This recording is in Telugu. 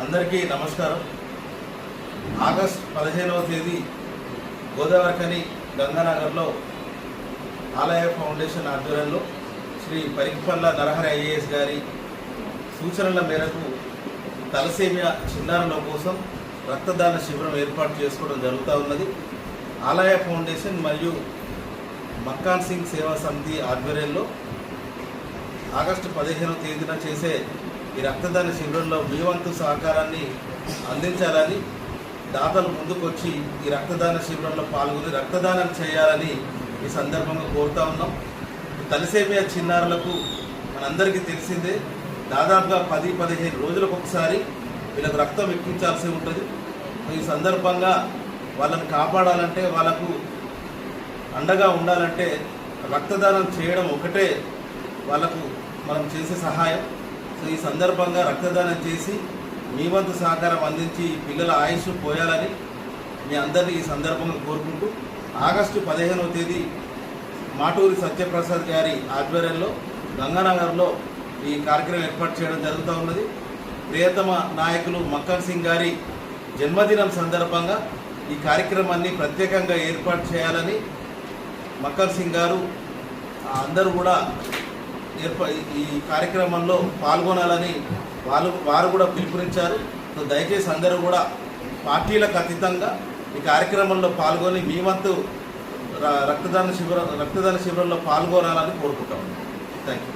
అందరికీ నమస్కారం. ఆగస్ట్ 15వ తేదీ గోదావరిఖని గంగానగర్లో ఆలయ ఫౌండేషన్ ఆధ్వర్యంలో శ్రీ పరికిపల్ల నరహరి ఐఏఎస్ గారి సూచనల మేరకు తలసేమియా చిన్నారుల కోసం రక్తదాన శిబిరం ఏర్పాటు చేసుకోవడం జరుగుతూ ఉన్నది. ఆలయ ఫౌండేషన్ మరియు మక్కాన్ సింగ్ సేవా సమితి ఆధ్వర్యంలో ఆగస్టు 15వ తేదీన చేసే ఈ రక్తదాన శిబిరంలో మీ వంతు సహకారాన్ని అందించాలని దాతలు ముందుకొచ్చి ఈ రక్తదాన శిబిరంలో పాల్గొని రక్తదానం చేయాలని ఈ సందర్భంగా కోరుతా ఉన్నాం. తలసేమియా చిన్నారులకు మనందరికీ తెలిసిందే, దాదాపుగా 10-15 రోజులకు ఒకసారి వీళ్ళకు రక్తం ఎక్కించాల్సి ఉంటుంది. ఈ సందర్భంగా వాళ్ళని కాపాడాలంటే, వాళ్ళకు అండగా ఉండాలంటే రక్తదానం చేయడం ఒకటే వాళ్ళకు మనం చేసే సహాయం. సో ఈ సందర్భంగా రక్తదానం చేసి మీ వంతు సహకారం అందించి పిల్లల ఆయుష్ పోయాలని మీ అందరినీ ఈ సందర్భంగా కోరుకుంటూ, ఆగస్టు 15వ తేదీ మాటూరి సత్యప్రసాద్ గారి ఆధ్వర్యంలో గంగానగర్లో ఈ కార్యక్రమం ఏర్పాటు చేయడం జరుగుతూ ఉన్నది. ప్రియతమ నాయకులు మక్కన్ సింగ్ గారి జన్మదినం సందర్భంగా ఈ కార్యక్రమాన్ని ప్రత్యేకంగా ఏర్పాటు చేయాలని మక్కన్ సింగ్ గారు అందరూ కూడా ఈ కార్యక్రమంలో పాల్గొనాలని వారు కూడా పిలుపునిచ్చారు. సో దయచేసి అందరూ కూడా పార్టీలకు అతీతంగా ఈ కార్యక్రమంలో పాల్గొని మీ వంతు రక్తదాన శిబిరంలో పాల్గొనాలని కోరుకుంటాం. Thank you.